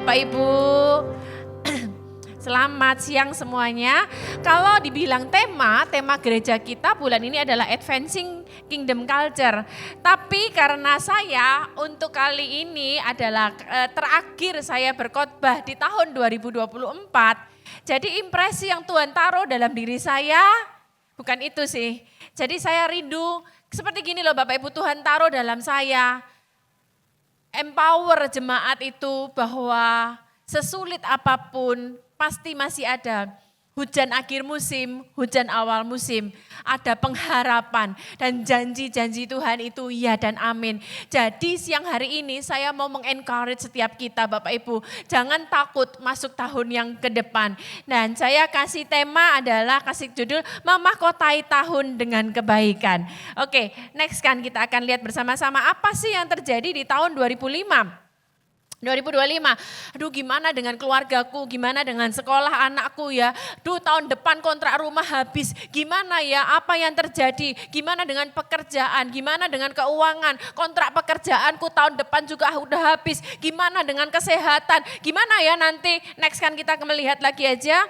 Bapak Ibu. Selamat siang semuanya. Kalau dibilang tema gereja kita bulan ini adalah Advancing Kingdom Culture. Tapi karena saya untuk kali ini adalah terakhir saya berkhotbah di tahun 2024. Jadi impresi yang Tuhan taruh dalam diri saya bukan itu sih. Jadi saya rindu seperti gini loh Bapak Ibu, Tuhan taruh dalam saya. Empower jemaat itu bahwa sesulit apapun pasti masih ada hujan akhir musim, hujan awal musim, ada pengharapan dan janji-janji Tuhan itu iya dan amin. Jadi siang hari ini saya mau mengencourage setiap kita Bapak Ibu, jangan takut masuk tahun yang ke depan. Dan saya kasih tema adalah, kasih judul memahkotai tahun dengan kebaikan. Oke, next kan kita akan lihat bersama-sama apa sih yang terjadi di tahun 2025. Aduh gimana dengan keluargaku, gimana dengan sekolah anakku ya. Aduh tahun depan kontrak rumah habis, gimana ya apa yang terjadi, gimana dengan pekerjaan, gimana dengan keuangan, kontrak pekerjaanku tahun depan juga udah habis, gimana dengan kesehatan, gimana ya nanti, next kan kita melihat lagi aja.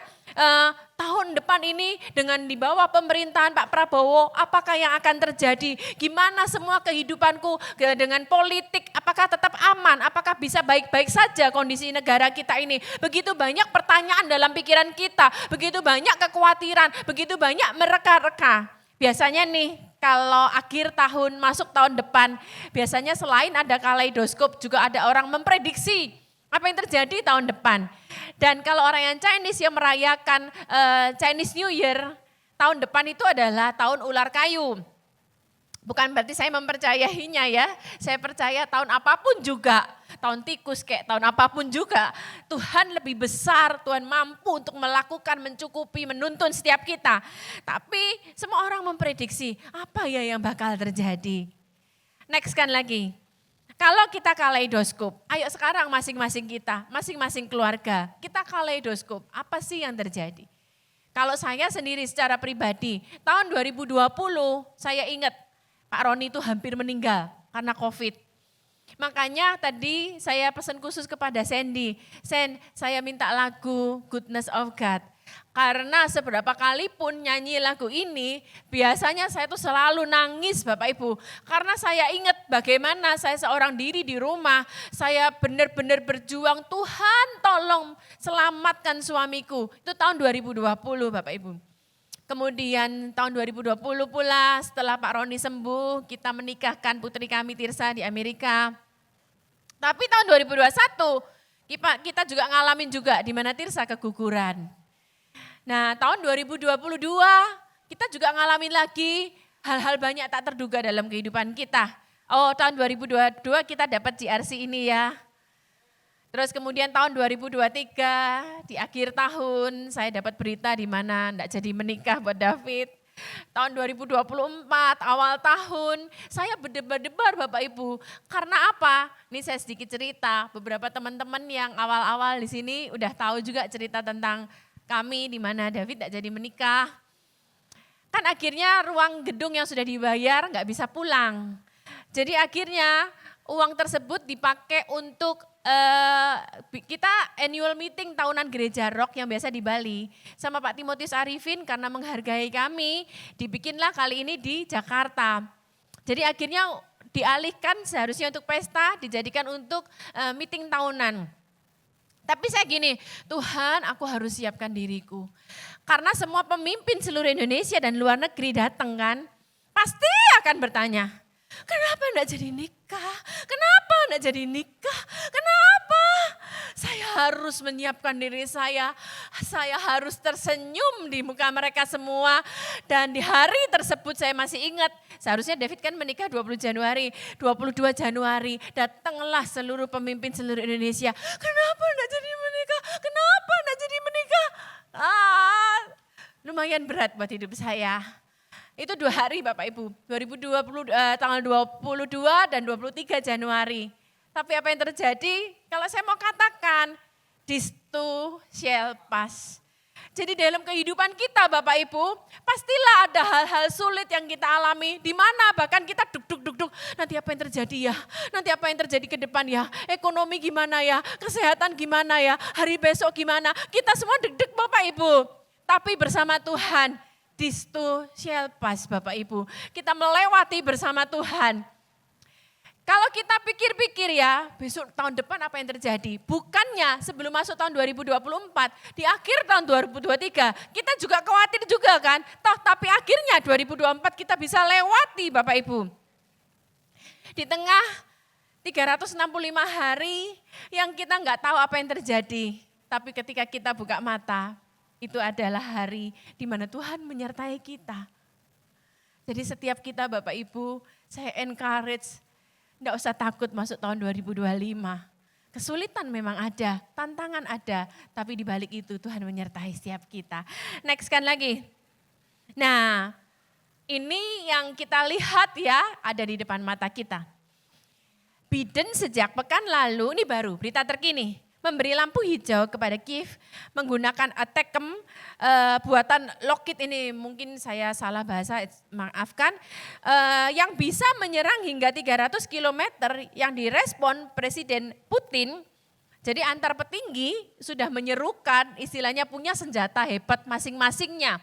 Tahun depan ini dengan di bawah pemerintahan Pak Prabowo, apakah yang akan terjadi? Gimana semua kehidupanku dengan politik, apakah tetap aman? Apakah bisa baik-baik saja kondisi negara kita ini? Begitu banyak pertanyaan dalam pikiran kita, begitu banyak kekhawatiran, begitu banyak mereka-reka. Biasanya nih, kalau akhir tahun masuk tahun depan, biasanya selain ada kaleidoskop juga ada orang memprediksi apa yang terjadi tahun depan. Dan kalau orang yang Chinese yang merayakan Chinese New Year, tahun depan itu adalah tahun ular kayu. Bukan berarti saya mempercayainya ya, saya percaya tahun apapun juga, tahun tikus kayak tahun apapun juga, Tuhan lebih besar, Tuhan mampu untuk melakukan, mencukupi, menuntun setiap kita. Tapi semua orang memprediksi apa ya yang bakal terjadi. Next kan lagi. Kalau kita kaleidoskop, ayo sekarang masing-masing kita, masing-masing keluarga, kita kaleidoskop, apa sih yang terjadi? Kalau saya sendiri secara pribadi, tahun 2020 saya ingat Pak Roni itu hampir meninggal karena COVID. Makanya tadi saya pesan khusus kepada Sandy, Sen, saya minta lagu Goodness of God. Karena seberapa kali pun nyanyi lagu ini, biasanya saya tuh selalu nangis Bapak Ibu. Karena saya ingat bagaimana saya seorang diri di rumah, saya benar-benar berjuang, Tuhan tolong selamatkan suamiku. Itu tahun 2020 Bapak Ibu. Kemudian tahun 2020 pula setelah Pak Roni sembuh, kita menikahkan putri kami Tirsa di Amerika. Tapi tahun 2021 kita juga ngalamin juga di mana Tirsa keguguran. Nah tahun 2022 kita juga ngalamin lagi hal-hal banyak tak terduga dalam kehidupan kita. Oh tahun 2022 kita dapat GRC ini ya. Terus kemudian tahun 2023 di akhir tahun saya dapat berita di mana enggak jadi menikah buat David. Tahun 2024 awal tahun saya berdebar-debar Bapak Ibu. Karena apa? Ini saya sedikit cerita. Beberapa teman-teman yang awal-awal di sini udah tahu juga cerita tentang kami di mana David tidak jadi menikah. Kan akhirnya ruang gedung yang sudah dibayar nggak bisa pulang. Jadi akhirnya uang tersebut dipakai untuk kita annual meeting tahunan gereja Rock yang biasa di Bali. Sama Pak Timotius Arifin karena menghargai kami, dibikinlah kali ini di Jakarta. Jadi akhirnya dialihkan seharusnya untuk pesta, dijadikan untuk meeting tahunan. Tapi saya gini, Tuhan aku harus siapkan diriku. Karena semua pemimpin seluruh Indonesia dan luar negeri datang kan, pasti akan bertanya, kenapa enggak jadi nikah? Kenapa enggak jadi nikah? Kenapa? Saya harus menyiapkan diri saya harus tersenyum di muka mereka semua. Dan di hari tersebut saya masih ingat, seharusnya David kan menikah 20 Januari, 22 Januari, datanglah seluruh pemimpin seluruh Indonesia. Kenapa enggak jadi menikah? Kenapa enggak jadi menikah? Lumayan berat buat hidup saya. Itu 2 hari Bapak Ibu, 2020 tanggal 22 dan 23 Januari. Tapi apa yang terjadi? Kalau saya mau katakan, this too shall pass. Jadi dalam kehidupan kita Bapak Ibu, pastilah ada hal-hal sulit yang kita alami. Di mana bahkan kita duk. Nanti apa yang terjadi ya? Nanti apa yang terjadi ke depan ya? Ekonomi gimana ya? Kesehatan gimana ya? Hari besok gimana? Kita semua deg-deg Bapak Ibu. Tapi bersama Tuhan, this too shall pass Bapak Ibu. Kita melewati bersama Tuhan. Kalau kita pikir-pikir ya, besok tahun depan apa yang terjadi? Bukannya sebelum masuk tahun 2024, di akhir tahun 2023, kita juga khawatir juga kan? Tapi akhirnya 2024 kita bisa lewati Bapak Ibu. Di tengah 365 hari yang kita nggak tahu apa yang terjadi. Tapi ketika kita buka mata, itu adalah hari di mana Tuhan menyertai kita. Jadi setiap kita Bapak Ibu, saya encourage, tidak usah takut masuk tahun 2025. Kesulitan memang ada, tantangan ada, tapi di balik itu Tuhan menyertai setiap kita. Next kan lagi. Nah, ini yang kita lihat ya, ada di depan mata kita. Biden sejak pekan lalu, ini baru berita terkini, memberi lampu hijau kepada Kiev menggunakan ATACMS buatan Lockheed, ini mungkin saya salah bahasa, maafkan, yang bisa menyerang hingga 300 km yang direspon Presiden Putin. Jadi antar petinggi sudah menyerukan, istilahnya punya senjata hebat masing-masingnya.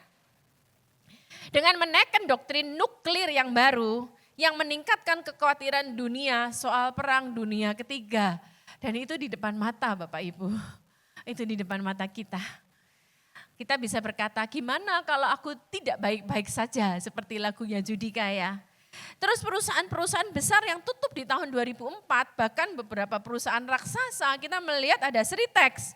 Dengan menaikkan doktrin nuklir yang baru, yang meningkatkan kekhawatiran dunia soal perang dunia ketiga. Dan itu di depan mata Bapak Ibu, itu di depan mata kita. Kita bisa berkata, gimana kalau aku tidak baik-baik saja, seperti lagunya Judika ya. Terus perusahaan-perusahaan besar yang tutup di tahun 2004, bahkan beberapa perusahaan raksasa, kita melihat ada Sritex.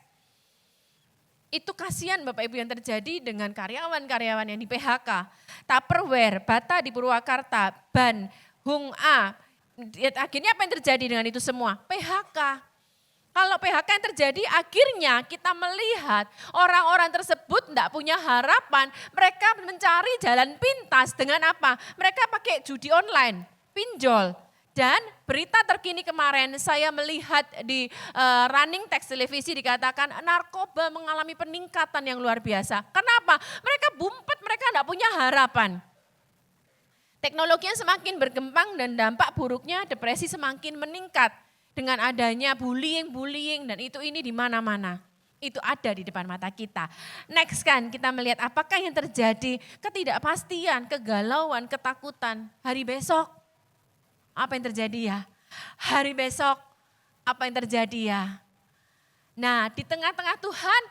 Itu kasihan Bapak Ibu yang terjadi dengan karyawan-karyawan yang di PHK. Tupperware, Bata di Purwakarta, Ban, Hung A. Akhirnya apa yang terjadi dengan itu semua? PHK. Kalau PHK yang terjadi akhirnya kita melihat orang-orang tersebut tidak punya harapan. Mereka mencari jalan pintas dengan apa? Mereka pakai judi online, pinjol. Dan berita terkini kemarin saya melihat di running text televisi dikatakan narkoba mengalami peningkatan yang luar biasa. Kenapa? Mereka bumpet, mereka tidak punya harapan. Teknologinya semakin berkembang dan dampak buruknya depresi semakin meningkat. Dengan adanya bullying dan ini di mana-mana. Itu ada di depan mata kita. Next kan kita melihat apakah yang terjadi, ketidakpastian, kegalauan, ketakutan. Hari besok, apa yang terjadi ya? Hari besok, apa yang terjadi ya? Nah di tengah-tengah Tuhan,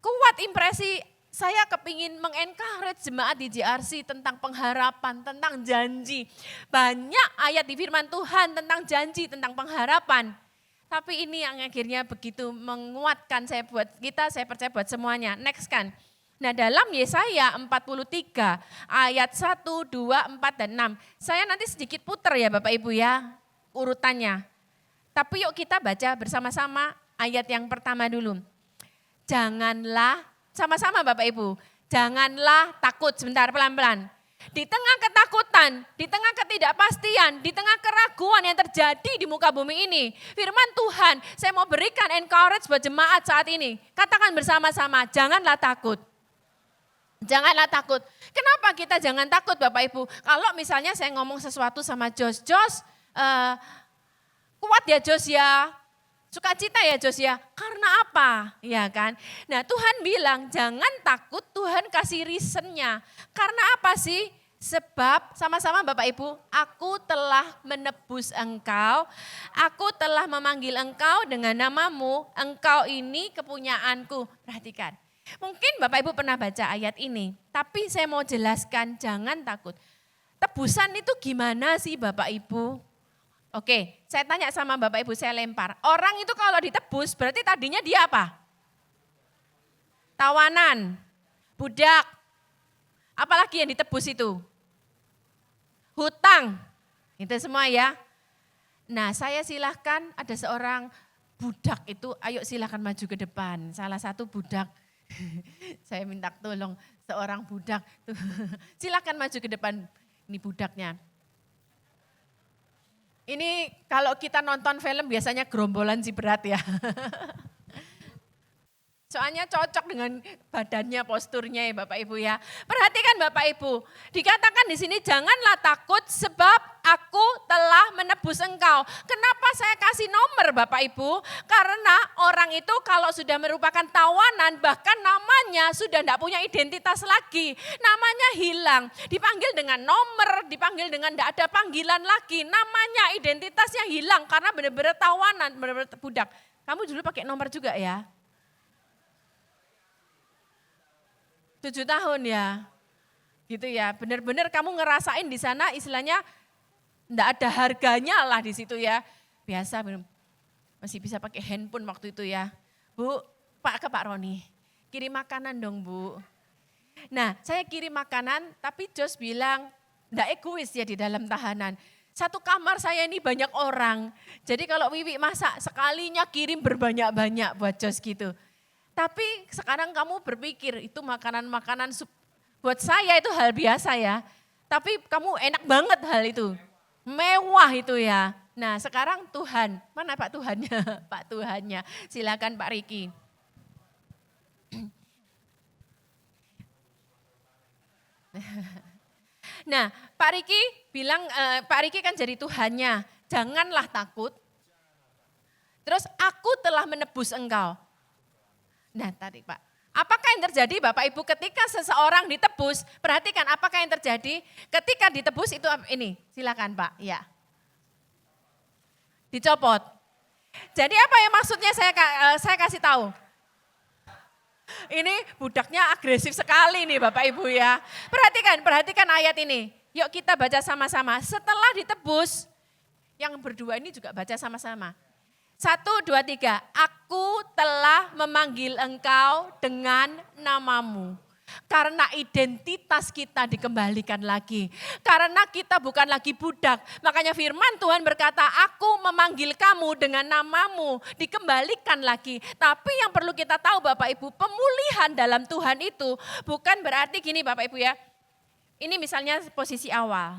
kuat impresi saya kepingin mengencourage jemaat di JRC tentang pengharapan, tentang janji. Banyak ayat di firman Tuhan tentang janji, tentang pengharapan. Tapi ini yang akhirnya begitu menguatkan saya buat kita, saya percaya buat semuanya. Next kan. Nah dalam Yesaya 43 ayat 1, 2, 4, dan 6. Saya nanti sedikit puter ya Bapak Ibu ya urutannya. Tapi yuk kita baca bersama-sama ayat yang pertama dulu. Janganlah, sama-sama Bapak Ibu, janganlah takut, sebentar pelan-pelan. Di tengah ketakutan, di tengah ketidakpastian, di tengah keraguan yang terjadi di muka bumi ini. Firman Tuhan, saya mau berikan encourage buat jemaat saat ini. Katakan bersama-sama, janganlah takut. Janganlah takut. Kenapa kita jangan takut Bapak Ibu? Kalau misalnya saya ngomong sesuatu sama Jos, kuat ya Jos ya. Sukacita ya Jos ya, karena apa? Ya kan? Nah Tuhan bilang jangan takut, Tuhan kasih reasonnya. Karena apa sih? Sebab sama-sama Bapak Ibu, aku telah menebus engkau, aku telah memanggil engkau dengan namamu, engkau ini kepunyaanku. Perhatikan, mungkin Bapak Ibu pernah baca ayat ini, tapi saya mau jelaskan jangan takut. Tebusan itu gimana sih Bapak Ibu? Oke, saya tanya sama Bapak Ibu, saya lempar. Orang itu kalau ditebus berarti tadinya dia apa? Tawanan, budak. Apalagi yang ditebus itu? Hutang. Itu semua ya. Nah saya silahkan ada seorang budak itu, ayo silahkan maju ke depan. Salah satu budak, saya minta tolong seorang budak. Silahkan maju ke depan, ini budaknya. Ini kalau kita nonton film biasanya gerombolan si berat ya. Soalnya cocok dengan badannya, posturnya ya Bapak Ibu ya. Perhatikan Bapak Ibu, dikatakan di sini janganlah takut sebab aku telah menebus engkau. Kenapa saya kasih nomor Bapak Ibu? Karena orang itu kalau sudah merupakan tawanan bahkan namanya sudah tidak punya identitas lagi. Namanya hilang, dipanggil dengan nomor, dipanggil dengan tidak ada panggilan lagi. Namanya identitasnya hilang karena benar-benar tawanan, benar-benar budak. Kamu dulu pakai nomor juga ya? 7 tahun ya, gitu ya. Benar-benar kamu ngerasain di sana istilahnya enggak ada harganya lah di situ ya. Biasa masih bisa pakai handphone waktu itu ya. Bu, ke Pak Roni, kirim makanan dong Bu. Nah saya kirim makanan tapi Jos bilang enggak egois ya di dalam tahanan. Satu kamar saya ini banyak orang. Jadi kalau Wiwi masak sekalinya kirim berbanyak-banyak buat Jos gitu. Tapi sekarang kamu berpikir itu makanan-makanan buat saya itu hal biasa ya. Tapi kamu enak banget hal itu. Mewah itu ya. Nah sekarang Tuhan, mana Pak Tuhannya? Pak Tuhannya, silakan Pak Riki. Nah Pak Riki bilang, Pak Riki kan jadi Tuhannya. Janganlah takut. Terus aku telah menebus engkau. Nah tadi Pak, apakah yang terjadi Bapak Ibu ketika seseorang ditebus, perhatikan apakah yang terjadi ketika ditebus itu ini, silakan Pak, ya. Dicopot. Jadi apa yang maksudnya saya kasih tahu? Ini budaknya agresif sekali nih Bapak Ibu ya. Perhatikan ayat ini. Yuk kita baca sama-sama. Setelah ditebus, yang berdua ini juga baca sama-sama. 1, 2, 3, aku telah memanggil engkau dengan namamu. Karena identitas kita dikembalikan lagi. Karena kita bukan lagi budak. Makanya firman Tuhan berkata, aku memanggil kamu dengan namamu. Dikembalikan lagi. Tapi yang perlu kita tahu Bapak Ibu, pemulihan dalam Tuhan itu bukan berarti gini Bapak Ibu ya. Ini misalnya posisi awal.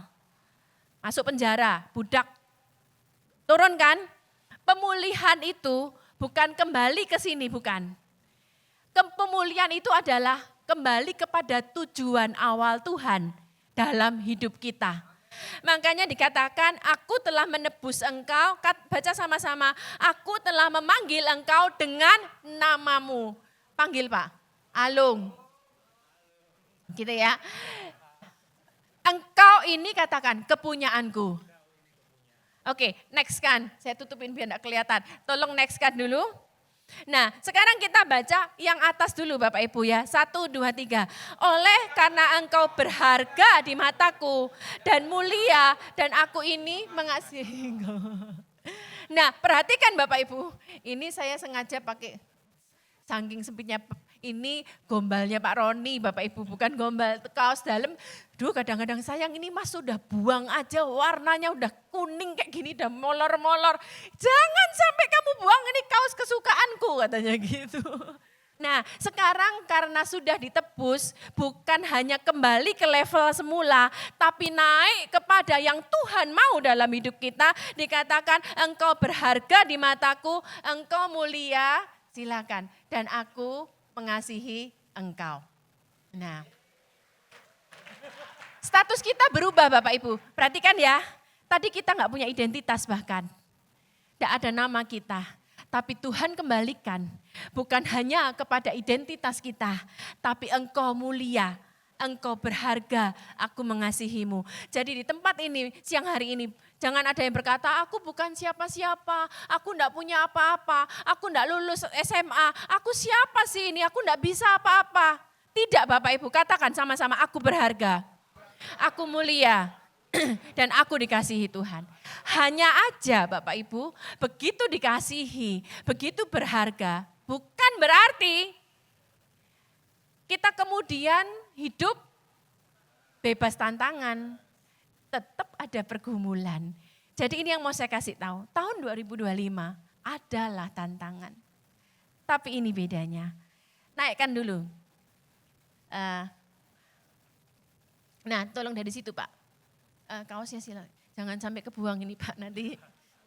Masuk penjara, budak. Turun kan? Pemulihan itu bukan kembali ke sini, bukan. Pemulihan itu adalah kembali kepada tujuan awal Tuhan dalam hidup kita. Makanya dikatakan, aku telah menebus engkau, baca sama-sama, aku telah memanggil engkau dengan namamu. Panggil Pak, Alung. Gitu ya. Engkau ini katakan, kepunyaanku. Oke, next kan. Saya tutupin biar enggak kelihatan. Tolong next kan dulu. Nah, sekarang kita baca yang atas dulu Bapak Ibu ya. 1, 2, 3. Oleh karena engkau berharga di mataku dan mulia dan aku ini mengasihi engkau. Nah, perhatikan Bapak Ibu. Ini saya sengaja pakai saking sempitnya ini gombalnya Pak Roni, Bapak Ibu, bukan gombal kaos dalam. Duh kadang-kadang sayang ini Mas sudah buang aja warnanya udah kuning kayak gini, udah molor-molor. Jangan sampai kamu buang ini kaos kesukaanku katanya gitu. Nah sekarang karena sudah ditebus bukan hanya kembali ke level semula. Tapi naik kepada yang Tuhan mau dalam hidup kita. Dikatakan engkau berharga di mataku, engkau mulia, silakan. Dan aku mengasihi engkau. Nah, status kita berubah Bapak Ibu. Perhatikan ya, tadi kita nggak punya identitas bahkan. Tidak ada nama kita. Tapi Tuhan kembalikan, bukan hanya kepada identitas kita. Tapi engkau mulia, engkau berharga, aku mengasihimu. Jadi di tempat ini, siang hari ini, jangan ada yang berkata, aku bukan siapa-siapa, aku enggak punya apa-apa, aku enggak lulus SMA, aku siapa sih ini, aku enggak bisa apa-apa. Tidak Bapak Ibu, katakan sama-sama, aku berharga, aku mulia, dan aku dikasihi Tuhan. Hanya aja Bapak Ibu, begitu dikasihi, begitu berharga, bukan berarti kita kemudian hidup bebas tantangan. Tetap ada pergumulan. Jadi ini yang mau saya kasih tahu. Tahun 2025 adalah tantangan. Tapi ini bedanya. Naikkan dulu. Nah tolong dari situ Pak. Kaosnya silakan. Jangan sampai kebuang ini Pak. Nanti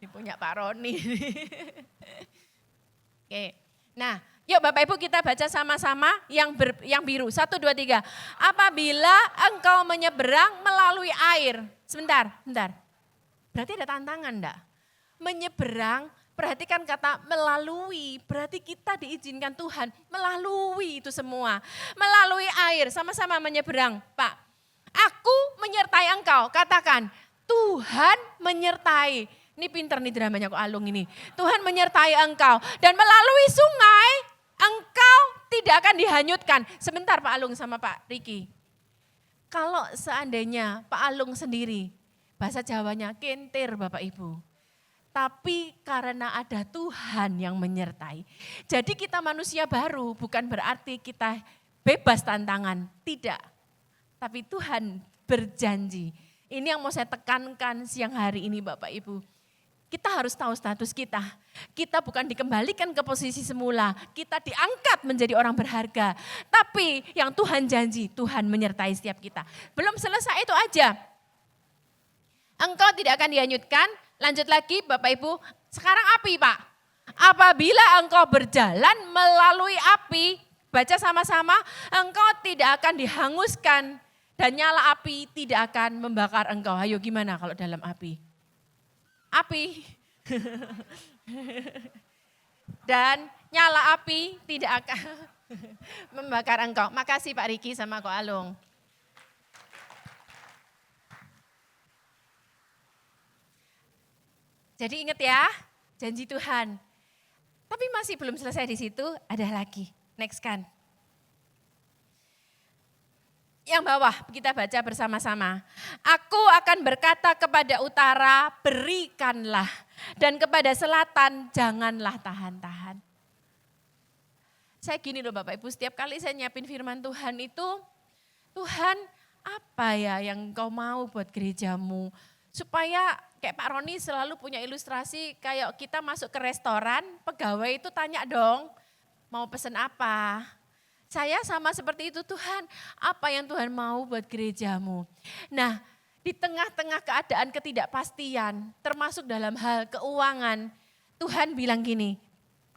punya Pak Roni. Oke. Nah Yuk Bapak Ibu kita baca sama-sama yang biru. 1, 2, 3. Apabila engkau menyeberang melalui air. Sebentar. Berarti ada tantangan enggak? Menyeberang, perhatikan kata melalui. Berarti kita diizinkan Tuhan melalui itu semua. Melalui air, sama-sama menyeberang. Pak, aku menyertai engkau. Katakan, Tuhan menyertai. Ini pinter nih dramanya kok Alung ini. Tuhan menyertai engkau. Dan melalui sungai, engkau tidak akan dihanyutkan. Sebentar Pak Alung sama Pak Riki. Kalau seandainya Pak Alung sendiri, bahasa Jawanya kentir Bapak Ibu. Tapi karena ada Tuhan yang menyertai. Jadi kita manusia baru bukan berarti kita bebas tantangan. Tidak. Tapi Tuhan berjanji. Ini yang mau saya tekankan siang hari ini Bapak Ibu. Kita harus tahu status kita. Kita bukan dikembalikan ke posisi semula. Kita diangkat menjadi orang berharga. Tapi yang Tuhan janji, Tuhan menyertai setiap kita. Belum selesai itu aja. Engkau tidak akan dihanyutkan. Lanjut lagi Bapak Ibu. Sekarang api Pak. Apabila engkau berjalan melalui api. Baca sama-sama. Engkau tidak akan dihanguskan. Dan nyala api tidak akan membakar engkau. Ayo gimana kalau dalam api? Api. Dan nyala api tidak akan membakar engkau. Makasih Pak Riki sama Ko Alung. Jadi ingat ya, janji Tuhan. Tapi masih belum selesai di situ, ada lagi. Next kan. Yang bawah kita baca bersama-sama. Aku akan berkata kepada utara, berikanlah. Dan kepada selatan, janganlah tahan-tahan. Saya gini loh Bapak Ibu, setiap kali saya nyiapin firman Tuhan itu, Tuhan apa ya yang Engkau mau buat gerejamu? Supaya kayak Pak Roni selalu punya ilustrasi, kayak kita masuk ke restoran, pegawai itu tanya dong, mau pesen apa? Saya sama seperti itu, Tuhan apa yang Tuhan mau buat gerejamu. Nah di tengah-tengah keadaan ketidakpastian, termasuk dalam hal keuangan, Tuhan bilang gini,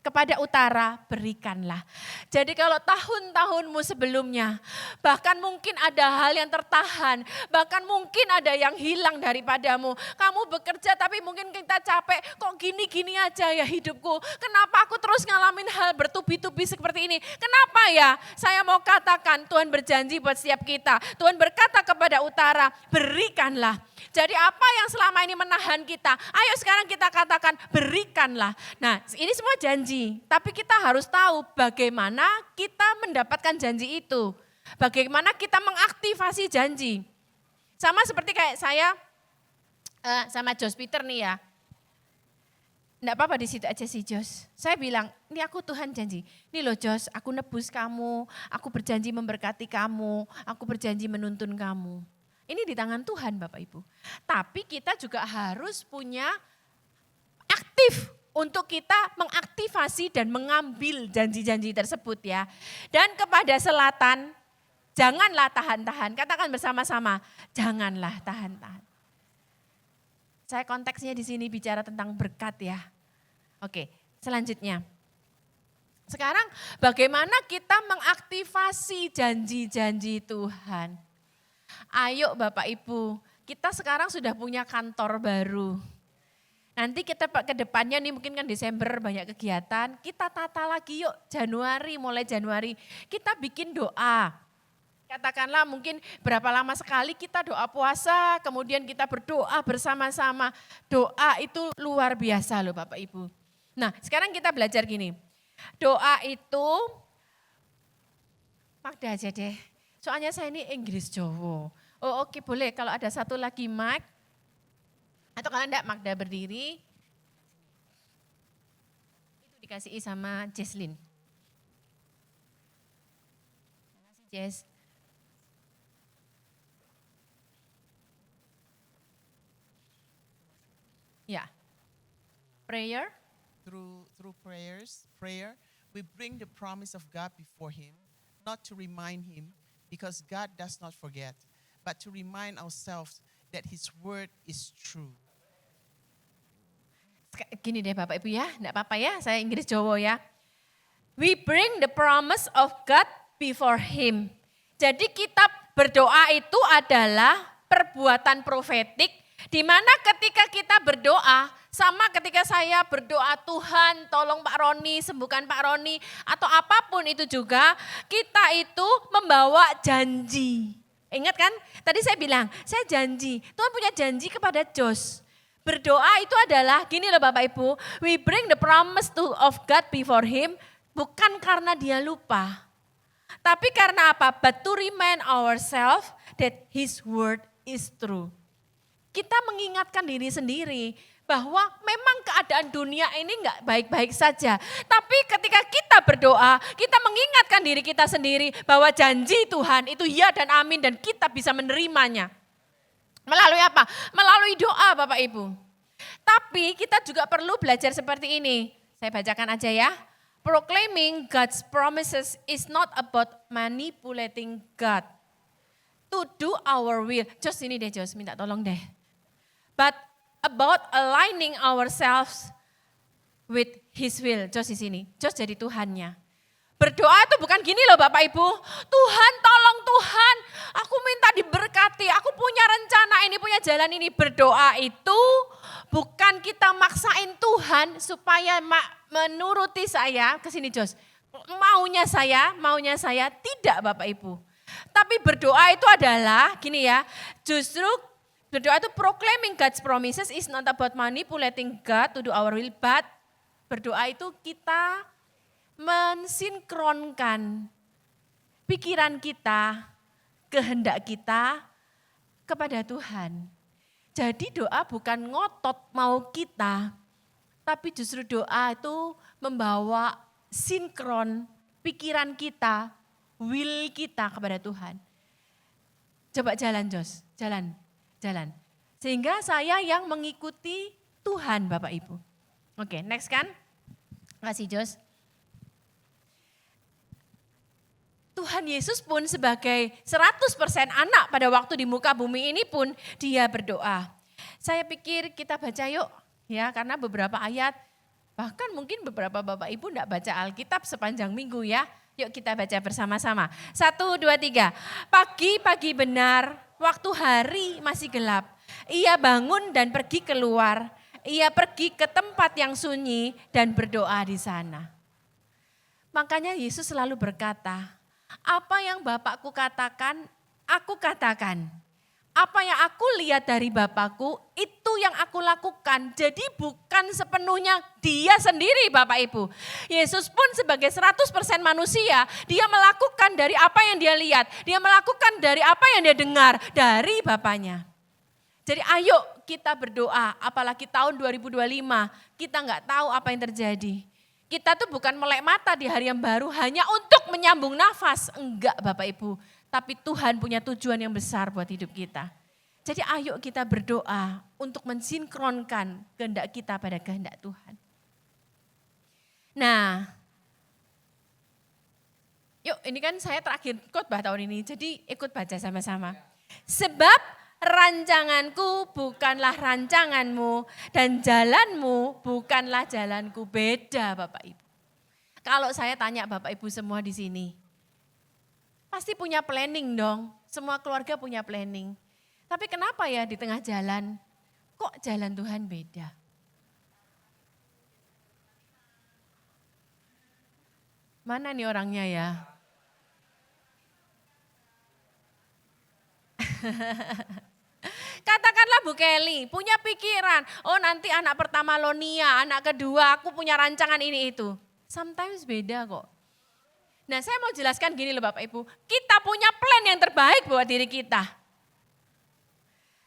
kepada utara berikanlah. Jadi kalau tahun-tahunmu sebelumnya, bahkan mungkin ada hal yang tertahan, bahkan mungkin ada yang hilang daripadamu. Kamu bekerja tapi mungkin kita capek, kok gini-gini aja ya hidupku. Kenapa aku terus ngalamin hal bertubi-tubi seperti ini? Kenapa ya? Saya mau katakan Tuhan berjanji buat setiap kita. Tuhan berkata kepada utara, berikanlah. Jadi apa yang selama ini menahan kita, ayo sekarang kita katakan berikanlah. Nah ini semua janji, tapi kita harus tahu bagaimana kita mendapatkan janji itu. Bagaimana kita mengaktifasi janji. Sama seperti kayak saya sama Jos Peter nih ya. Enggak apa-apa di situ aja sih Jos. Saya bilang, ini aku Tuhan janji. Ini loh Jos, aku nebus kamu, aku berjanji memberkati kamu, aku berjanji menuntun kamu. Ini di tangan Tuhan Bapak Ibu. Tapi kita juga harus punya aktif untuk kita mengaktifasi dan mengambil janji-janji tersebut ya. Dan kepada selatan, janganlah tahan-tahan. Katakan bersama-sama, janganlah tahan-tahan. Saya konteksnya di sini bicara tentang berkat ya. Oke, selanjutnya. Sekarang bagaimana kita mengaktifasi janji-janji Tuhan? Ayo Bapak Ibu, kita sekarang sudah punya kantor baru. Nanti kita ke depannya nih mungkin kan Desember banyak kegiatan, kita tata lagi yuk mulai Januari. Kita bikin doa. Katakanlah mungkin berapa lama sekali kita doa puasa, kemudian kita berdoa bersama-sama. Doa itu luar biasa loh Bapak Ibu. Nah sekarang kita belajar gini, doa itu, Magda aja deh. Soalnya saya ini Inggris Jawa. Oh oke boleh kalau ada satu lagi mic. Atau kalau enggak Magda berdiri. Itu dikasih sama Jesslyn. Terima kasih Jess. Ya. Prayer. Through prayer, we bring the promise of God before Him, not to remind Him, because God does not forget, but to remind ourselves that His word is true. Gini deh Bapak Ibu ya, enggak apa-apa ya, saya Inggris Jawa ya. We bring the promise of God before Him. Jadi kita berdoa itu adalah perbuatan profetik, di mana ketika kita berdoa, sama ketika saya berdoa, Tuhan tolong Pak Roni, sembuhkan Pak Roni, atau apapun itu juga, kita itu membawa janji. Ingat kan, tadi saya bilang, saya janji, Tuhan punya janji kepada Jos. Berdoa itu adalah, gini loh Bapak Ibu, we bring the promise of God before Him, bukan karena dia lupa. Tapi karena apa? But to remind ourselves that His word is true. Kita mengingatkan diri sendiri bahwa memang keadaan dunia ini enggak baik-baik saja. Tapi ketika kita berdoa, kita mengingatkan diri kita sendiri bahwa janji Tuhan itu ya dan amin dan kita bisa menerimanya. Melalui apa? Melalui doa Bapak Ibu. Tapi kita juga perlu belajar seperti ini. Saya bacakan aja ya. Proclaiming God's promises is not about manipulating God to do our will. Jos ini deh Jos, minta tolong deh. But about aligning ourselves with His will. Jos di sini, Jos jadi Tuhannya. Berdoa itu bukan gini loh Bapak Ibu. Tuhan tolong Tuhan, aku minta diberkati, aku punya rencana ini, punya jalan ini. Berdoa itu bukan kita maksain Tuhan supaya menuruti saya, kesini Jos. Maunya saya, tidak Bapak Ibu. Tapi berdoa itu adalah gini ya, justru berdoa itu proclaiming God's promises is not about manipulating God to do our will, but berdoa itu kita mensinkronkan pikiran kita, kehendak kita kepada Tuhan. Jadi doa bukan ngotot mau kita, tapi justru doa itu membawa sinkron pikiran kita, will kita kepada Tuhan. Coba jalan Jos, jalan. Sehingga saya yang mengikuti Tuhan Bapak Ibu. Oke, next kan? Makasih Jos. Tuhan Yesus pun sebagai 100% anak pada waktu di muka bumi ini pun dia berdoa. Saya pikir kita baca yuk ya, karena beberapa ayat, bahkan mungkin beberapa Bapak Ibu enggak baca Alkitab sepanjang minggu ya. Yuk kita baca bersama-sama. 1, 2, 3. Pagi-pagi benar, waktu hari masih gelap. Ia bangun dan pergi keluar. Ia pergi ke tempat yang sunyi dan berdoa di sana. Makanya Yesus selalu berkata, apa yang Bapakku katakan, aku katakan. Apa yang aku lihat dari Bapakku, itu yang aku lakukan. Jadi bukan sepenuhnya dia sendiri Bapak Ibu. Yesus pun sebagai 100% manusia, dia melakukan dari apa yang dia lihat. Dia melakukan dari apa yang dia dengar dari Bapaknya. Jadi ayo kita berdoa, apalagi tahun 2025, kita nggak tahu apa yang terjadi. Kita tuh bukan melek mata di hari yang baru hanya untuk menyambung nafas. Enggak Bapak Ibu. Tapi Tuhan punya tujuan yang besar buat hidup kita. Jadi ayo kita berdoa untuk mensinkronkan kehendak kita pada kehendak Tuhan. Nah, yuk ini kan saya terakhir khotbah tahun ini. Jadi ikut baca sama-sama. Sebab rancanganku bukanlah rancanganmu dan jalanmu bukanlah jalanku. Beda Bapak Ibu. Kalau saya tanya Bapak Ibu semua di sini, pasti punya planning dong. Semua keluarga punya planning. Tapi kenapa ya di tengah jalan, kok jalan Tuhan beda? Mana nih orangnya ya? Katakanlah Bu Kelly, punya pikiran, oh nanti anak pertama Lonia, anak kedua aku punya rancangan ini itu. Sometimes beda kok. Nah saya mau jelaskan gini loh Bapak Ibu, kita punya plan yang terbaik buat diri kita.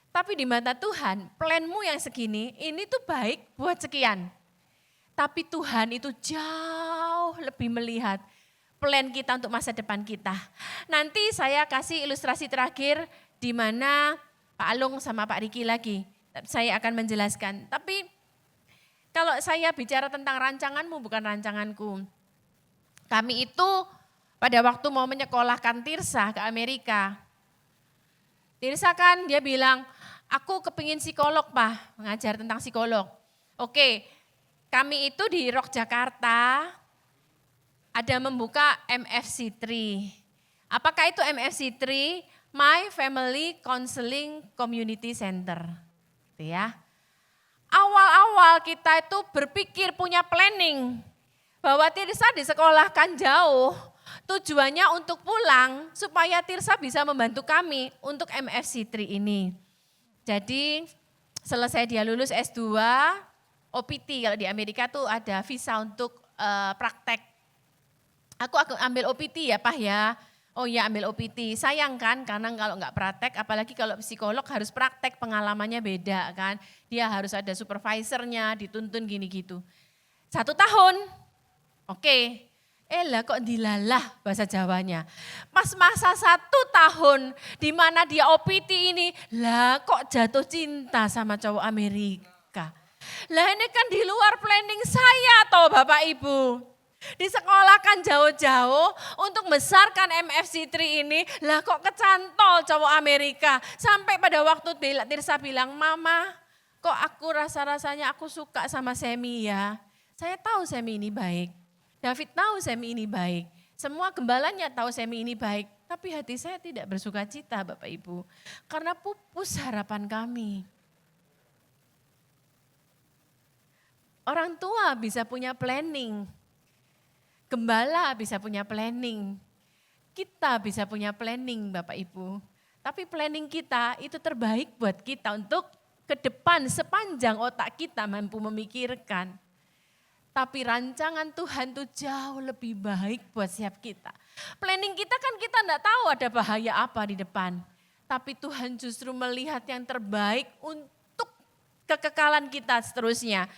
Tapi di mata Tuhan, planmu yang segini, ini tuh baik buat sekian. Tapi Tuhan itu jauh lebih melihat plan kita untuk masa depan kita. Nanti saya kasih ilustrasi terakhir di mana Pak Alung sama Pak Riki lagi. Saya akan menjelaskan. Tapi kalau saya bicara tentang rancanganmu bukan rancanganku. Kami itu pada waktu mau menyekolahkan Tirsa ke Amerika. Tirsa kan dia bilang, aku kepingin psikolog Pak, mengajar tentang psikolog. Oke, kami itu di Rock Jakarta, ada membuka MFC3. Apakah itu MFC3? My Family Counseling Community Center. Gitu ya. Awal-awal kita itu berpikir punya planning bahwa Tirsa disekolahkan jauh. Tujuannya untuk pulang supaya Tirsa bisa membantu kami untuk MFC3 ini. Jadi selesai dia lulus S2, OPT kalau di Amerika tuh ada visa untuk praktek. Aku ambil OPT ya Pak ya. Oh iya ambil OPT, sayang kan karena kalau nggak praktek, apalagi kalau psikolog harus praktek, pengalamannya beda kan. Dia harus ada supervisornya, dituntun gini gitu. 1 tahun, oke. Lah kok dilalah bahasa Jawanya. Pas masa 1 tahun di mana dia OPT ini, lah kok jatuh cinta sama cowok Amerika. Lah ini kan di luar planning saya toh Bapak Ibu. Disekolahkan jauh-jauh untuk besarkan MFC3 ini, lah kok kecantol cowok Amerika. Sampai pada waktu Tirsa bilang, Mama kok aku rasa-rasanya aku suka sama Semi ya. Saya tahu Semi ini baik, David tahu Semi ini baik, semua gembalanya tahu Semi ini baik. Tapi hati saya tidak bersuka cita Bapak Ibu, karena pupus harapan kami. Orang tua bisa punya planning, gembala bisa punya planning, kita bisa punya planning Bapak Ibu. Tapi planning kita itu terbaik buat kita untuk ke depan sepanjang otak kita mampu memikirkan. Tapi rancangan Tuhan itu jauh lebih baik buat setiap kita. Planning kita kan kita enggak tahu ada bahaya apa di depan. Tapi Tuhan justru melihat yang terbaik untuk kekekalan kita seterusnya.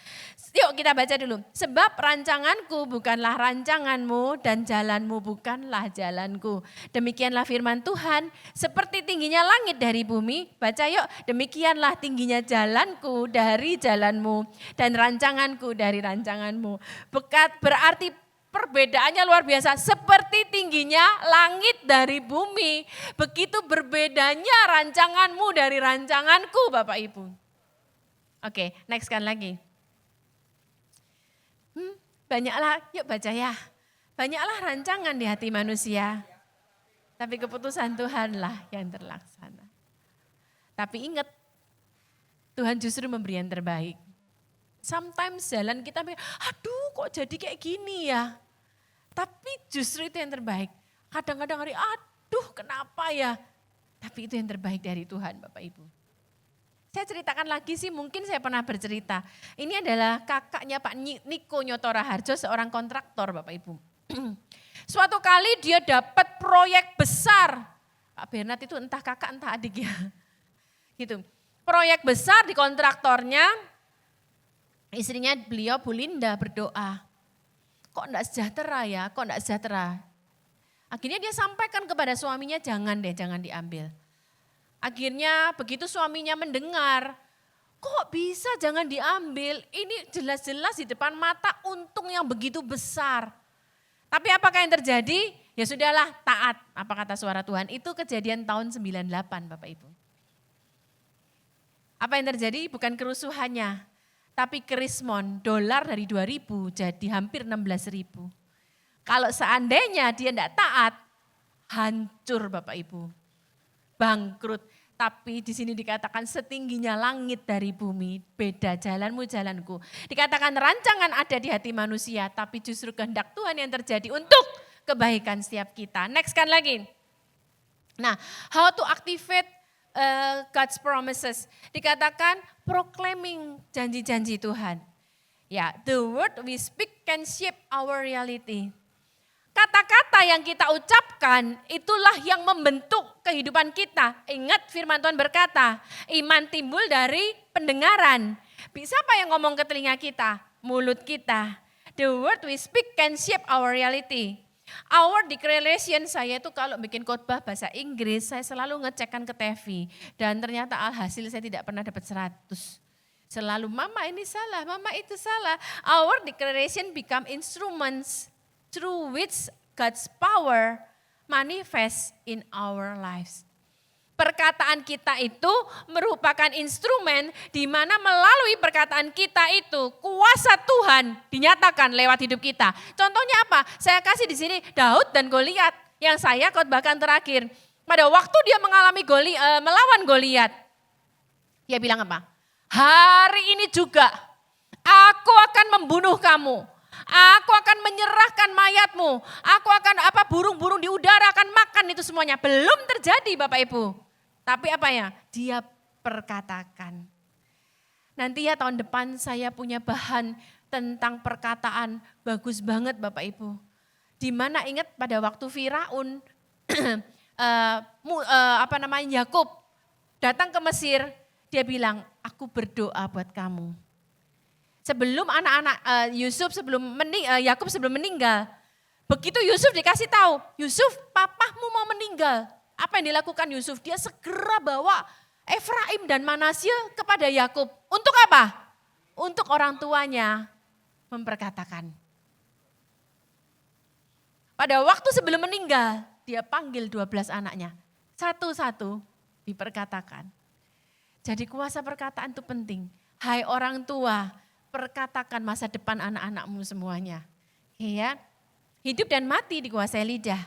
Yuk kita baca dulu. Sebab rancanganku bukanlah rancanganmu dan jalanmu bukanlah jalanku. Demikianlah firman Tuhan, seperti tingginya langit dari bumi. Baca yuk, demikianlah tingginya jalanku dari jalanmu dan rancanganku dari rancanganmu. Berarti perbedaannya luar biasa, seperti tingginya langit dari bumi. Begitu berbedanya rancanganmu dari rancanganku Bapak Ibu. Oke, next kan lagi. Banyaklah, yuk baca ya. Banyaklah rancangan di hati manusia. Tapi keputusan Tuhanlah yang terlaksana. Tapi ingat, Tuhan justru memberi yang terbaik. Sometimes jalan kita, aduh kok jadi kayak gini ya. Tapi justru itu yang terbaik. Kadang-kadang hari, aduh kenapa ya. Tapi itu yang terbaik dari Tuhan Bapak Ibu. Saya ceritakan lagi sih, mungkin saya pernah bercerita. Ini adalah kakaknya Pak Niko Nyotora Harjo, seorang kontraktor Bapak Ibu. Suatu kali dia dapat proyek besar. Pak Bernard itu entah kakak entah adik ya. Gitu. Proyek besar di kontraktornya, istrinya beliau Bu Linda berdoa. Kok enggak sejahtera ya, kok enggak sejahtera. Akhirnya dia sampaikan kepada suaminya, jangan deh, jangan diambil. Akhirnya begitu suaminya mendengar, kok bisa jangan diambil, ini jelas-jelas di depan mata untung yang begitu besar. Tapi apakah yang terjadi? Ya sudahlah, taat, apa kata suara Tuhan. Itu kejadian tahun 98 Bapak Ibu. Apa yang terjadi? Bukan kerusuhannya, tapi krismon, dolar dari 2.000 jadi hampir 16.000. Kalau seandainya dia tidak taat, hancur Bapak Ibu. Bangkrut. Tapi di sini dikatakan setingginya langit dari bumi, beda jalanmu jalanku. Dikatakan rancangan ada di hati manusia, tapi justru kehendak Tuhan yang terjadi untuk kebaikan setiap kita. Next kan lagi. Nah, how to activate God's promises. Dikatakan proclaiming janji-janji Tuhan. Ya, the word we speak can shape our reality. Kata-kata yang kita ucapkan itulah yang membentuk kehidupan kita. Ingat firman Tuhan berkata, iman timbul dari pendengaran. Siapa yang ngomong ke telinga kita? Mulut kita. The word we speak can shape our reality. Our declaration, saya itu kalau bikin khotbah bahasa Inggris, saya selalu ngecekkan ke TV. Dan ternyata alhasil saya tidak pernah dapat 100. Selalu mama ini salah, mama itu salah. Our declaration become instruments through which God's power manifest in our lives. perkataan kita itu merupakan instrumen di mana melalui perkataan kita itu kuasa Tuhan dinyatakan lewat hidup kita. Contohnya apa? Saya kasih di sini Daud dan Goliat yang saya khotbahkan terakhir. Pada waktu dia mengalami melawan Goliat, dia bilang apa? Hari ini juga aku akan membunuh kamu. Aku akan menyerahkan mayatmu. Aku akan burung-burung di udara akan makan itu semuanya. Belum terjadi Bapak Ibu. Tapi apa ya? Dia perkatakan. Nanti ya tahun depan saya punya bahan tentang perkataan. Bagus banget Bapak Ibu. Dimana ingat pada waktu Firaun, Yakub datang ke Mesir. Dia bilang, aku berdoa buat kamu. Sebelum anak-anak Yakub sebelum meninggal, begitu Yusuf dikasih tahu, Yusuf papamu mau meninggal. Apa yang dilakukan Yusuf? Dia segera bawa Efraim dan Manasye kepada Yakub. Untuk apa? Untuk orang tuanya memperkatakan. Pada waktu sebelum meninggal, dia panggil 12 anaknya. Satu-satu diperkatakan. Jadi kuasa perkataan itu penting. Hai orang tua, perkatakan masa depan anak-anakmu semuanya. Ya, hidup dan mati dikuasai lidah.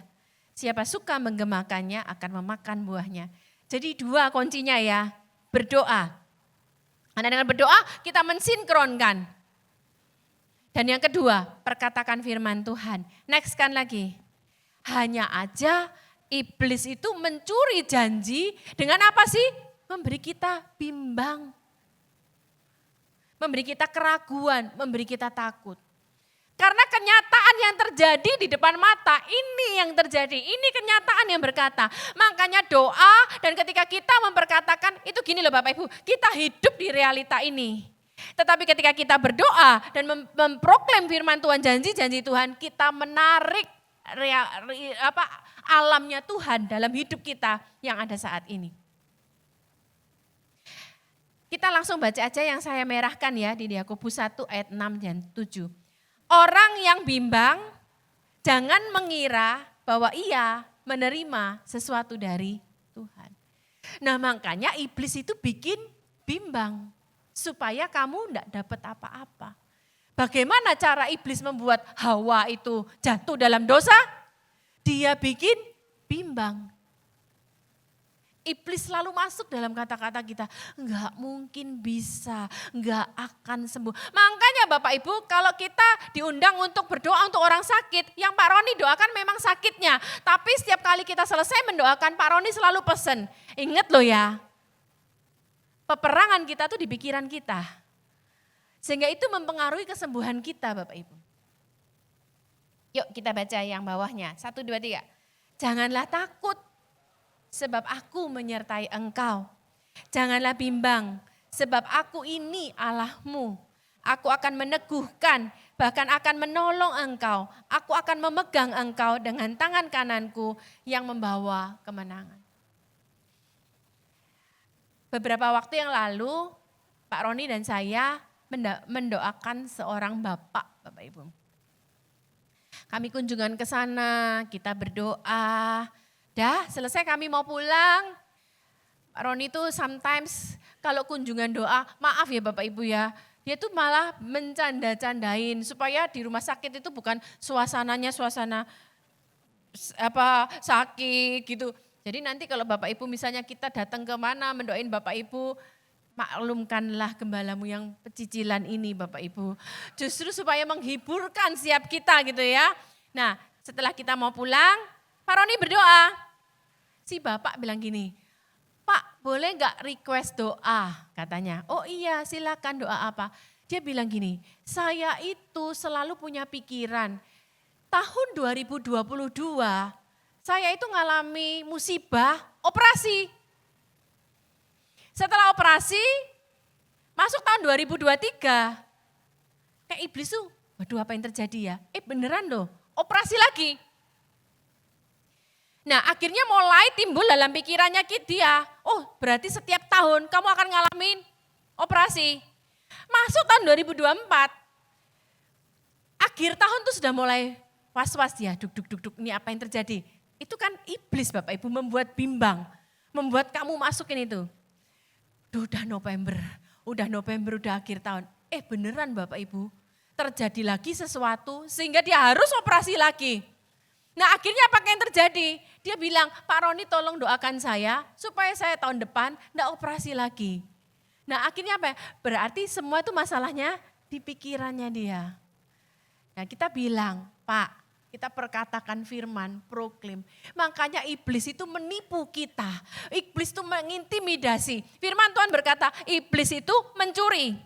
Siapa suka menggemakannya akan memakan buahnya. Jadi dua kuncinya ya, berdoa. Karena dengan berdoa kita mensinkronkan. Dan yang kedua, perkatakan firman Tuhan. Next kan lagi. Hanya aja iblis itu mencuri janji dengan apa sih? Memberi kita bimbang. Memberi kita keraguan, memberi kita takut. Karena kenyataan yang terjadi di depan mata, ini yang terjadi, ini kenyataan yang berkata. Makanya doa dan ketika kita memperkatakan, itu gini loh Bapak Ibu, kita hidup di realita ini. Tetapi ketika kita berdoa dan memproklaim firman Tuhan, janji-janji Tuhan, kita menarik alamnya Tuhan dalam hidup kita yang ada saat ini. Kita langsung baca aja yang saya merahkan ya di Yakobus 1 ayat 6 dan 7. Orang yang bimbang jangan mengira bahwa ia menerima sesuatu dari Tuhan. Nah makanya iblis itu bikin bimbang supaya kamu enggak dapat apa-apa. Bagaimana cara iblis membuat Hawa itu jatuh dalam dosa? Dia bikin bimbang. Iblis selalu masuk dalam kata-kata kita, enggak mungkin bisa, enggak akan sembuh. Makanya Bapak Ibu kalau kita diundang untuk berdoa untuk orang sakit, yang Pak Roni doakan memang sakitnya. Tapi setiap kali kita selesai mendoakan, Pak Roni selalu pesen, ingat loh ya, peperangan kita tuh di pikiran kita. Sehingga itu mempengaruhi kesembuhan kita Bapak Ibu. Yuk kita baca yang bawahnya, 1, 2, 3. Janganlah takut. Sebab aku menyertai engkau. Janganlah bimbang, sebab aku ini Allahmu. Aku akan meneguhkan, bahkan akan menolong engkau. Aku akan memegang engkau dengan tangan kananku yang membawa kemenangan. Beberapa waktu yang lalu, Pak Roni dan saya mendoakan seorang bapak, Bapak Ibu. Kami kunjungan ke sana, kita berdoa. Dah selesai kami mau pulang, Pak Roni tuh sometimes kalau kunjungan doa, maaf ya Bapak Ibu ya, dia tuh malah mencanda-candain supaya di rumah sakit itu bukan suasananya suasana sakit gitu. Jadi nanti kalau Bapak Ibu misalnya kita datang ke mana mendoain Bapak Ibu, maklumkanlah gembalamu yang pecicilan ini Bapak Ibu. Justru supaya menghiburkan siap kita gitu ya. Nah setelah kita mau pulang, Pak Roni berdoa. Si bapak bilang gini, Pak boleh gak request doa katanya. Oh iya silakan doa apa. Dia bilang gini, saya itu selalu punya pikiran. Tahun 2022 saya itu ngalami musibah operasi. Setelah operasi masuk tahun 2023. Kayak iblis tuh, waduh apa yang terjadi ya. Beneran loh operasi lagi. Nah akhirnya mulai timbul dalam pikirannya dia, oh berarti setiap tahun kamu akan ngalamin operasi. Masuk tahun 2024, akhir tahun tuh sudah mulai was-was ya, duk ini apa yang terjadi. Itu kan iblis Bapak Ibu membuat bimbang. membuat kamu masukin itu. Udah November, udah akhir tahun. Beneran Bapak Ibu, terjadi lagi sesuatu sehingga dia harus operasi lagi. Nah akhirnya apa yang terjadi? Dia bilang, Pak Roni tolong doakan saya supaya saya tahun depan enggak operasi lagi. Nah akhirnya apa? Berarti semua itu masalahnya di pikirannya dia. Nah kita bilang, Pak, kita perkatakan firman, proklaim. Makanya iblis itu menipu kita. Iblis itu mengintimidasi. Firman Tuhan berkata, iblis itu mencuri.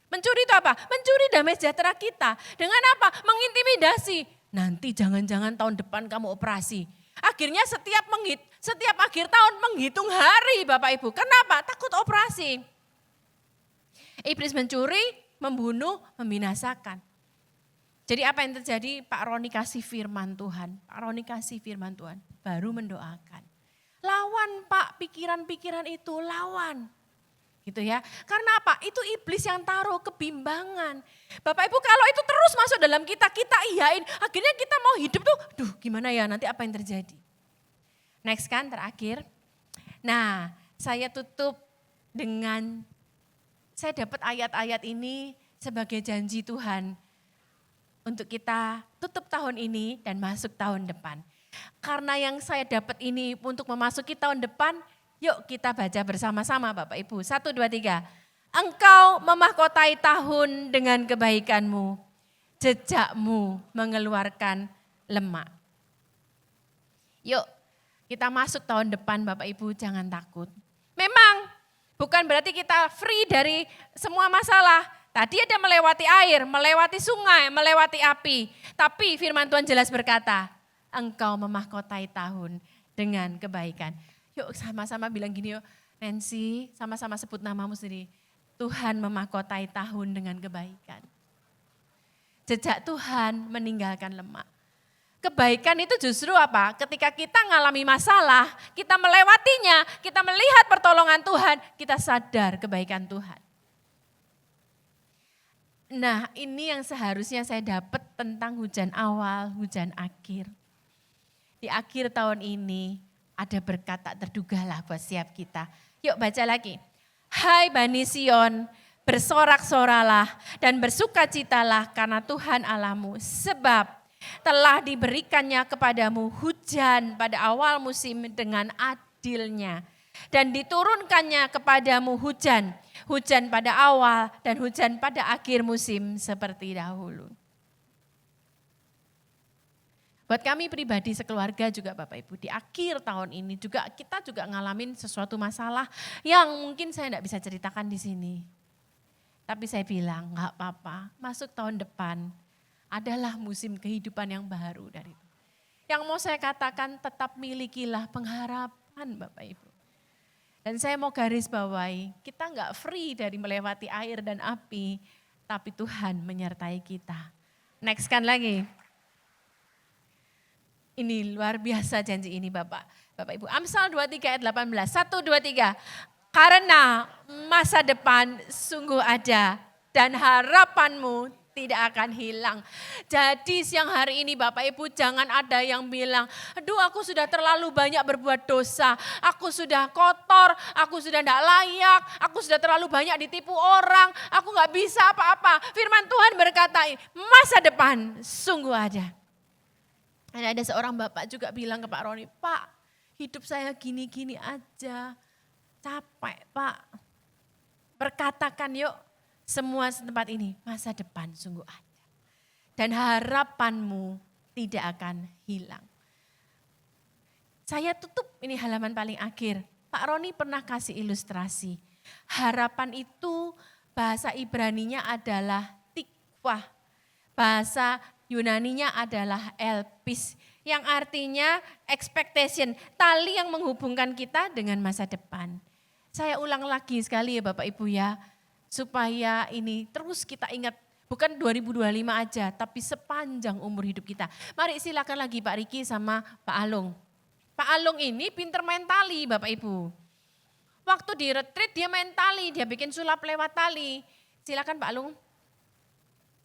Mencuri itu apa? Mencuri damai sejahtera kita. Dengan apa? Mengintimidasi. Nanti jangan-jangan tahun depan kamu operasi. Akhirnya setiap akhir tahun menghitung hari Bapak Ibu. Kenapa? Takut operasi. Iblis mencuri, membunuh, membinasakan. Jadi apa yang terjadi? Pak Roni kasih firman Tuhan. Pak Roni kasih firman Tuhan. Baru mendoakan. Lawan Pak pikiran-pikiran itu, lawan. Gitu ya. Karena apa? Itu iblis yang taruh kebimbangan. Bapak Ibu kalau itu terus masuk dalam kita iyain. Akhirnya kita mau hidup tuh, gimana ya nanti apa yang terjadi. Next kan terakhir. Nah saya tutup dengan, saya dapat ayat-ayat ini sebagai janji Tuhan. Untuk kita tutup tahun ini dan masuk tahun depan. Karena yang saya dapat ini untuk memasuki tahun depan, yuk kita baca bersama-sama Bapak Ibu. 1, 2, 3. Engkau memahkotai tahun dengan kebaikanmu, jejakmu mengeluarkan lemak. Yuk kita masuk tahun depan Bapak Ibu, jangan takut. Memang bukan berarti kita free dari semua masalah. Tadi ada melewati air, melewati sungai, melewati api. Tapi firman Tuhan jelas berkata, engkau memahkotai tahun dengan kebaikan. Yuk sama-sama bilang gini yuk, Nancy sama-sama sebut namamu sendiri. Tuhan memahkotai tahun dengan kebaikan. Jejak Tuhan meninggalkan lemak. Kebaikan itu justru apa? Ketika kita mengalami masalah, kita melewatinya, kita melihat pertolongan Tuhan, kita sadar kebaikan Tuhan. Nah ini yang seharusnya saya dapat tentang hujan awal, hujan akhir. Di akhir tahun ini ada berkat tak terduga lah buat setiap kita. Yuk baca lagi. Hai Bani Sion, bersorak-soralah dan bersukacitalah karena Tuhan Allahmu. Sebab telah diberikannya kepadamu hujan pada awal musim dengan adilnya. Dan diturunkannya kepadamu hujan pada awal dan hujan pada akhir musim seperti dahulu. Buat kami pribadi sekeluarga juga Bapak Ibu, di akhir tahun ini kita juga ngalamin sesuatu masalah yang mungkin saya tidak bisa ceritakan di sini. Tapi saya bilang enggak apa-apa, masuk tahun depan adalah musim kehidupan yang baru dari itu. Yang mau saya katakan tetap milikilah pengharapan Bapak Ibu. Dan saya mau garis bawahi, kita enggak free dari melewati air dan api, tapi Tuhan menyertai kita. Next kan lagi. Ini luar biasa janji ini Bapak Ibu. Amsal 23 ayat 18, 1, 2, 3. Karena masa depan sungguh ada dan harapanmu tidak akan hilang. Jadi siang hari ini Bapak Ibu jangan ada yang bilang, aduh aku sudah terlalu banyak berbuat dosa, aku sudah kotor, aku sudah tidak layak, aku sudah terlalu banyak ditipu orang, aku gak bisa apa-apa. Firman Tuhan berkata masa depan sungguh ada. Dan ada seorang bapak juga bilang ke Pak Roni, Pak hidup saya gini-gini aja, capek Pak. Berkatakan yuk. Semua tempat ini masa depan sungguh ada. Dan harapanmu tidak akan hilang. Saya tutup ini halaman paling akhir. Pak Roni pernah kasih ilustrasi. Harapan itu bahasa Ibraninya adalah tikwah. Bahasa Yunaninya adalah elpis. Yang artinya expectation. Tali yang menghubungkan kita dengan masa depan. Saya ulang lagi sekali ya Bapak Ibu ya. Supaya ini terus kita ingat, bukan 2025 aja, tapi sepanjang umur hidup kita. Mari silakan lagi Pak Riki sama Pak Alung. Pak Alung ini pinter main tali Bapak Ibu. Waktu di retreat dia main tali, dia bikin sulap lewat tali. Silakan Pak Alung.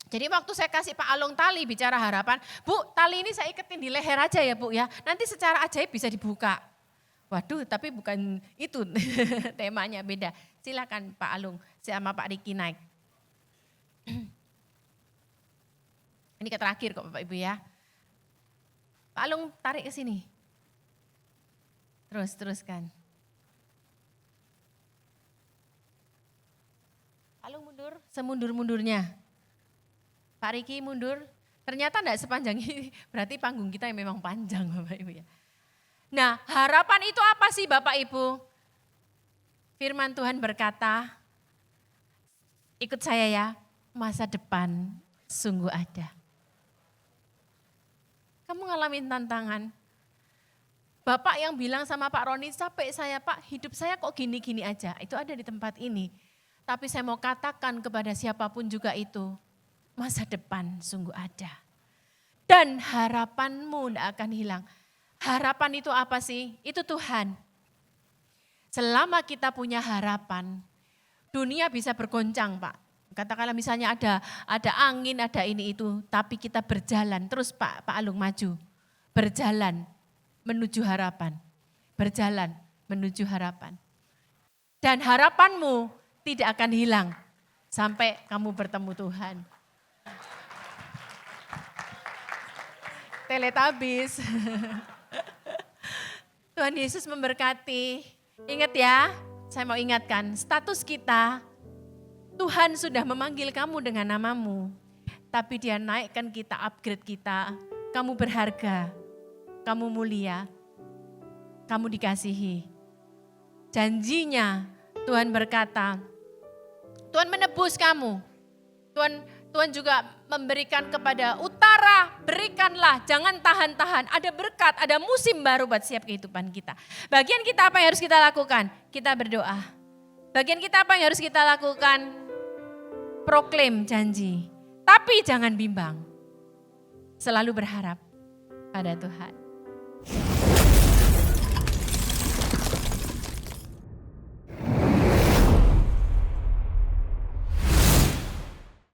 Jadi waktu saya kasih Pak Alung tali bicara harapan, Bu tali ini saya iketin di leher aja ya Bu ya, nanti secara ajaib bisa dibuka. Waduh, tapi bukan itu temanya, beda. Silakan Pak Alung sama Pak Riki naik. Ini terakhir kok Bapak Ibu ya. Pak Alung tarik ke sini. Teruskan. Pak Alung mundur, semundur-mundurnya. Pak Riki mundur. Ternyata enggak sepanjang ini, berarti panggung kita yang memang panjang Bapak Ibu ya. Nah, harapan itu apa sih Bapak Ibu? Firman Tuhan berkata, ikut saya ya, masa depan sungguh ada. Kamu ngalamin tantangan. Bapak yang bilang sama Pak Roni, capek saya Pak, hidup saya kok gini-gini aja. Itu ada di tempat ini. Tapi saya mau katakan kepada siapapun juga itu, masa depan sungguh ada. Dan harapanmu tidak akan hilang. Harapan itu apa sih? Itu Tuhan. Selama kita punya harapan, dunia bisa bergoncang Pak. Katakanlah misalnya ada angin, ada ini itu, tapi kita berjalan. Terus Pak Alung maju, berjalan menuju harapan. Berjalan menuju harapan. Dan harapanmu tidak akan hilang sampai kamu bertemu Tuhan. Teletabis. Tuhan Yesus memberkati. Ingat ya, saya mau ingatkan, status kita, Tuhan sudah memanggil kamu dengan namamu. Tapi Dia naikkan kita, upgrade kita. Kamu berharga, kamu mulia, kamu dikasihi. Janjinya Tuhan berkata, Tuhan menebus kamu. Tuhan juga memberikan kepada utara, berikanlah, jangan tahan-tahan. Ada berkat, ada musim baru buat setiap kehidupan kita. Bagian kita apa yang harus kita lakukan? Kita berdoa. Bagian kita apa yang harus kita lakukan? Proklaim janji. Tapi jangan bimbang. Selalu berharap pada Tuhan.